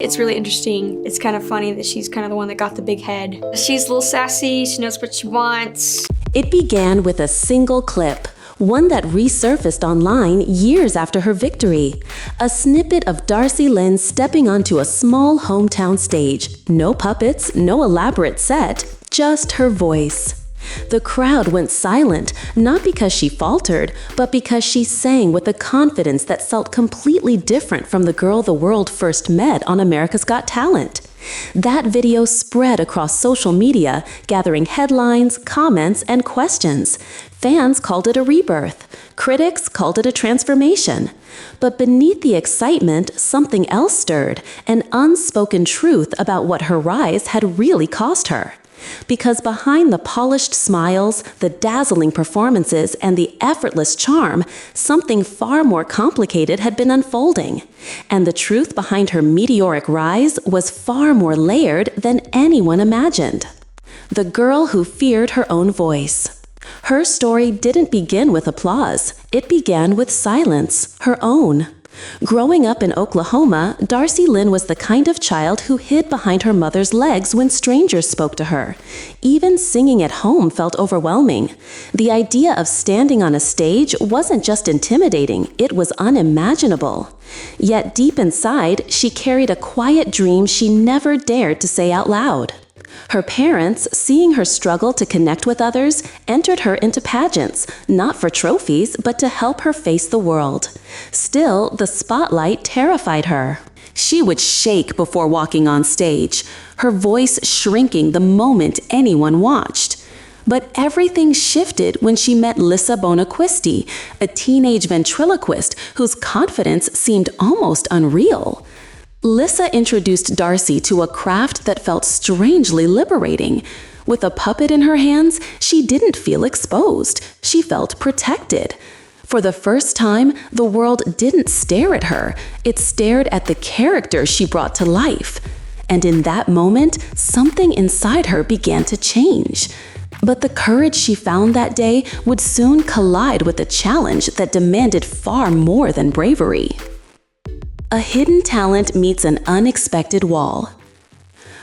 it's really interesting. It's kind of funny that she's kind of the one that got the big head. She's a little sassy, she knows what she wants. It began with a single clip, one that resurfaced online years after her victory. A snippet of Darci Lynne stepping onto a small hometown stage. No puppets, no elaborate set, just her voice. The crowd went silent, not because she faltered, but because she sang with a confidence that felt completely different from the girl the world first met on America's Got Talent. That video spread across social media, gathering headlines, comments, and questions. Fans called it a rebirth. Critics called it a transformation. But beneath the excitement, something else stirred, an unspoken truth about what her rise had really cost her. Because behind the polished smiles, the dazzling performances, and the effortless charm, something far more complicated had been unfolding. And the truth behind her meteoric rise was far more layered than anyone imagined. The girl who feared her own voice. Her story didn't begin with applause. It began with silence, her own. Growing up in Oklahoma, Darci Lynne was the kind of child who hid behind her mother's legs when strangers spoke to her. Even singing at home felt overwhelming. The idea of standing on a stage wasn't just intimidating, it was unimaginable. Yet deep inside, she carried a quiet dream she never dared to say out loud. Her parents, seeing her struggle to connect with others, entered her into pageants, not for trophies, but to help her face the world. Still, the spotlight terrified her. She would shake before walking on stage, her voice shrinking the moment anyone watched. But everything shifted when she met Lissa Bonaquisti, a teenage ventriloquist whose confidence seemed almost unreal. Lissa introduced Darci to a craft that felt strangely liberating. With a puppet in her hands, she didn't feel exposed. She felt protected. For the first time, the world didn't stare at her. It stared at the character she brought to life. And in that moment, something inside her began to change. But the courage she found that day would soon collide with a challenge that demanded far more than bravery. A hidden talent meets an unexpected wall.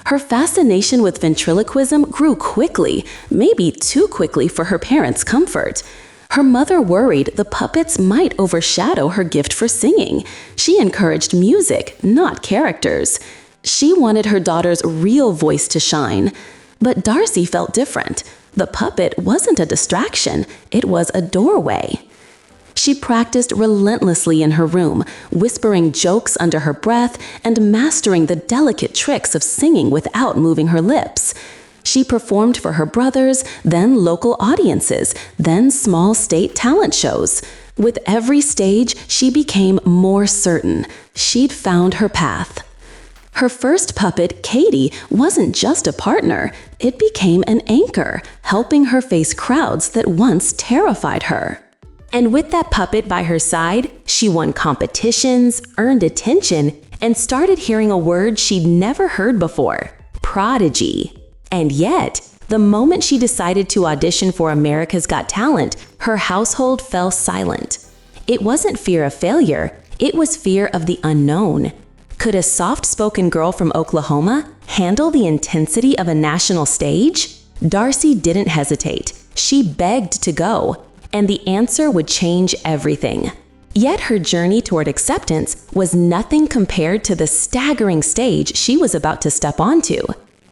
Her fascination with ventriloquism grew quickly, maybe too quickly for her parents' comfort. Her mother worried the puppets might overshadow her gift for singing. She encouraged music, not characters. She wanted her daughter's real voice to shine. But Darci felt different. The puppet wasn't a distraction, it was a doorway. She practiced relentlessly in her room, whispering jokes under her breath and mastering the delicate tricks of singing without moving her lips. She performed for her brothers, then local audiences, then small state talent shows. With every stage, she became more certain. She'd found her path. Her first puppet, Katie, wasn't just a partner. It became an anchor, helping her face crowds that once terrified her. And with that puppet by her side, she won competitions, earned attention, and started hearing a word she'd never heard before: prodigy. And yet, the moment she decided to audition for America's Got Talent, her household fell silent. It wasn't fear of failure, it was fear of the unknown. Could a soft-spoken girl from Oklahoma handle the intensity of a national stage? Darci didn't hesitate. She begged to go. And the answer would change everything. Yet her journey toward acceptance was nothing compared to the staggering stage she was about to step onto.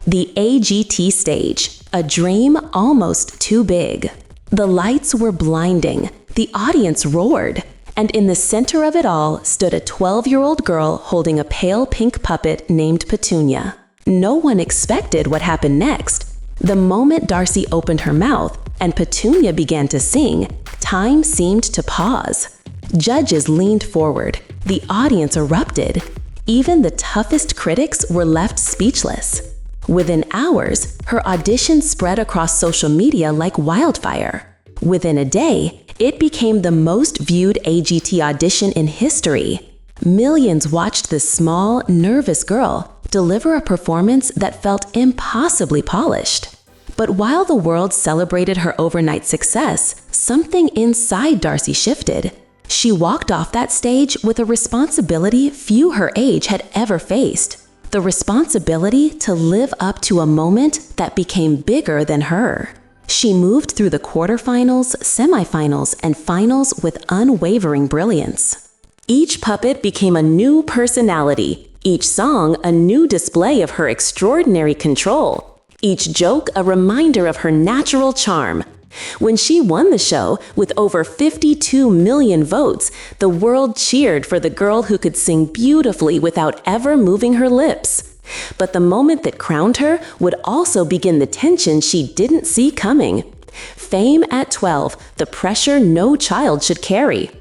The AGT stage, a dream almost too big. The lights were blinding, the audience roared, and in the center of it all stood a 12-year-old girl holding a pale pink puppet named Petunia. No one expected what happened next. The moment Darci opened her mouth and Petunia began to sing, time seemed to pause. Judges leaned forward. The audience erupted. Even the toughest critics were left speechless. Within hours, her audition spread across social media like wildfire. Within a day, it became the most viewed AGT audition in history. Millions watched this small, nervous girl deliver a performance that felt impossibly polished. But while the world celebrated her overnight success, something inside Darci shifted. She walked off that stage with a responsibility few her age had ever faced: the responsibility to live up to a moment that became bigger than her. She moved through the quarterfinals, semifinals, and finals with unwavering brilliance. Each puppet became a new personality, each song a new display of her extraordinary control, each joke a reminder of her natural charm. When she won the show with over 52 million votes, the world cheered for the girl who could sing beautifully without ever moving her lips. But the moment that crowned her would also begin the tension she didn't see coming. Fame at 12, the pressure no child should carry.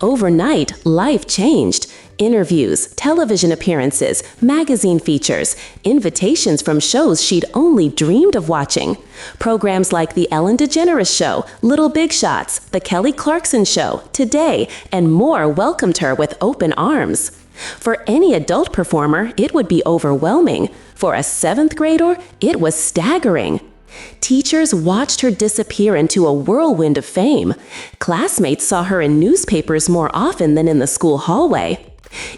Overnight, life changed. Interviews, television appearances, magazine features, invitations from shows she'd only dreamed of watching. Programs like The Ellen DeGeneres Show, Little Big Shots, The Kelly Clarkson Show, Today, and more welcomed her with open arms. For any adult performer, it would be overwhelming. For a 7th grader, it was staggering. Teachers watched her disappear into a whirlwind of fame. Classmates saw her in newspapers more often than in the school hallway.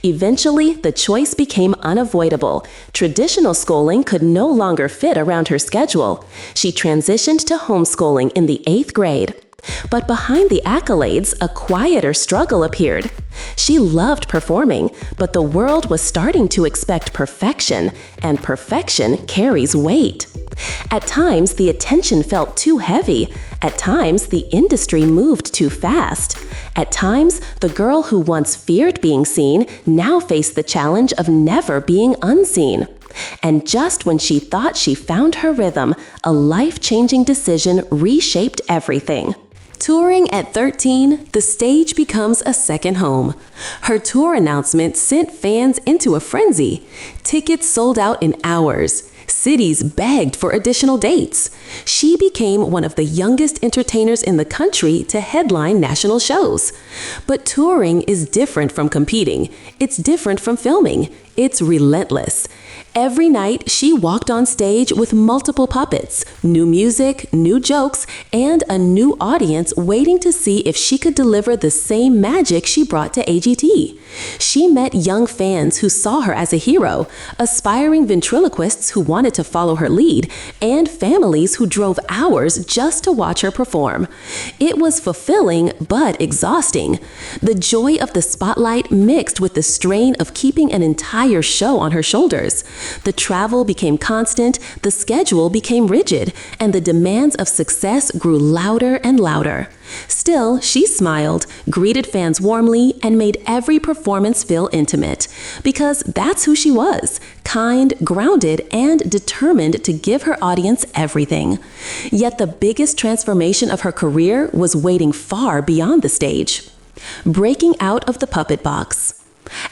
Eventually, the choice became unavoidable. Traditional schooling could no longer fit around her schedule. She transitioned to homeschooling in the 8th grade. But behind the accolades, a quieter struggle appeared. She loved performing, but the world was starting to expect perfection, and perfection carries weight. At times, the attention felt too heavy. At times, the industry moved too fast. At times, the girl who once feared being seen now faced the challenge of never being unseen. And just when she thought she found her rhythm, a life-changing decision reshaped everything. Touring at 13, the stage becomes a second home. Her tour announcement sent fans into a frenzy. Tickets sold out in hours. Cities begged for additional dates. She became one of the youngest entertainers in the country to headline national shows. But touring is different from competing. It's different from filming. It's relentless. Every night, she walked on stage with multiple puppets, new music, new jokes, and a new audience waiting to see if she could deliver the same magic she brought to AGT. She met young fans who saw her as a hero, aspiring ventriloquists who wanted to follow her lead, and families who drove hours just to watch her perform. It was fulfilling but exhausting. The joy of the spotlight mixed with the strain of keeping an entire show on her shoulders. The travel became constant, the schedule became rigid, and the demands of success grew louder and louder. Still, she smiled, greeted fans warmly, and made every performance feel intimate. Because that's who she was, kind, grounded, and determined to give her audience everything. Yet the biggest transformation of her career was waiting far beyond the stage. Breaking out of the puppet box.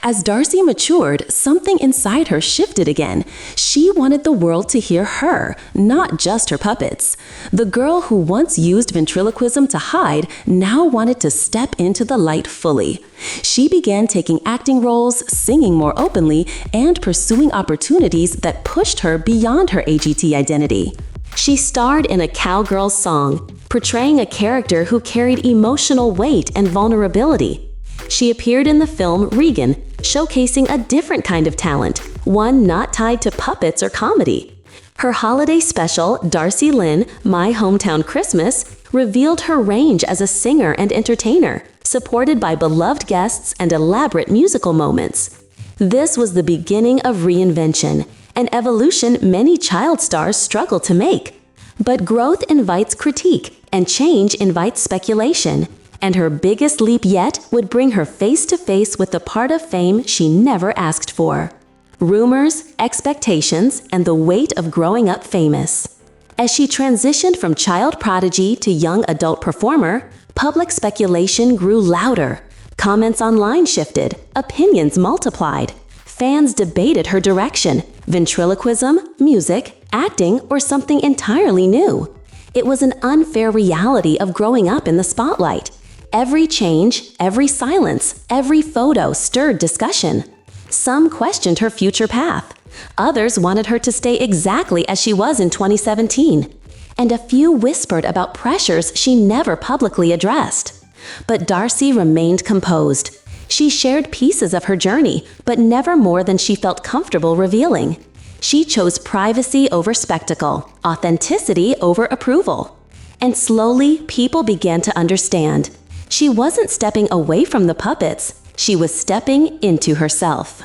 As Darci matured, something inside her shifted again. She wanted the world to hear her, not just her puppets. The girl who once used ventriloquism to hide now wanted to step into the light fully. She began taking acting roles, singing more openly, and pursuing opportunities that pushed her beyond her AGT identity. She starred in a cowgirl song, portraying a character who carried emotional weight and vulnerability. She appeared in the film Regan, showcasing a different kind of talent, one not tied to puppets or comedy. Her holiday special, Darci Lynne, My Hometown Christmas, revealed her range as a singer and entertainer, supported by beloved guests and elaborate musical moments. This was the beginning of reinvention, an evolution many child stars struggle to make. But growth invites critique, and change invites speculation. And her biggest leap yet would bring her face to face with the part of fame she never asked for. Rumors, expectations, and the weight of growing up famous. As she transitioned from child prodigy to young adult performer, public speculation grew louder. Comments online shifted, opinions multiplied. Fans debated her direction, ventriloquism, music, acting, or something entirely new. It was an unfair reality of growing up in the spotlight. Every change, every silence, every photo stirred discussion. Some questioned her future path. Others wanted her to stay exactly as she was in 2017. And a few whispered about pressures she never publicly addressed. But Darci remained composed. She shared pieces of her journey, but never more than she felt comfortable revealing. She chose privacy over spectacle, authenticity over approval. And slowly, people began to understand. She wasn't stepping away from the puppets, she was stepping into herself.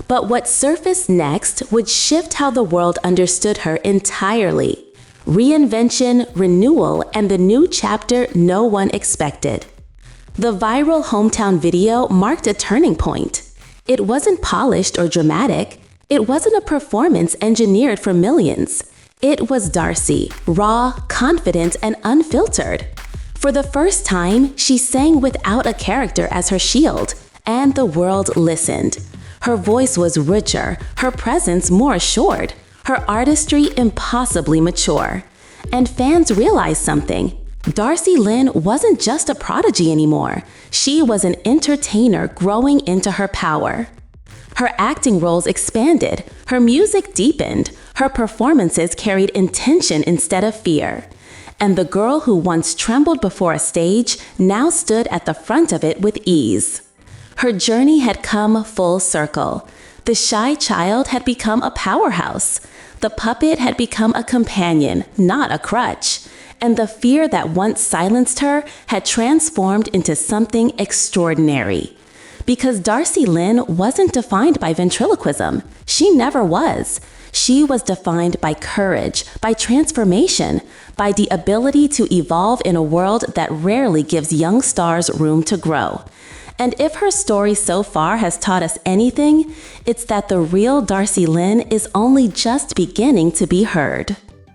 But what surfaced next would shift how the world understood her entirely. Reinvention, renewal, and the new chapter no one expected. The viral hometown video marked a turning point. It wasn't polished or dramatic. It wasn't a performance engineered for millions. It was Darci, raw, confident, and unfiltered. For the first time, she sang without a character as her shield, and the world listened. Her voice was richer, her presence more assured, her artistry impossibly mature. And fans realized something. Darci Lynne wasn't just a prodigy anymore. She was an entertainer growing into her power. Her acting roles expanded, her music deepened, her performances carried intention instead of fear. And the girl who once trembled before a stage now stood at the front of it with ease. Her journey had come full circle. The shy child had become a powerhouse. The puppet had become a companion, not a crutch. And the fear that once silenced her had transformed into something extraordinary. Because Darci Lynne wasn't defined by ventriloquism. She never was. She was defined by courage, by transformation, by the ability to evolve in a world that rarely gives young stars room to grow. And if her story so far has taught us anything, it's that the real Darci Lynne is only just beginning to be heard.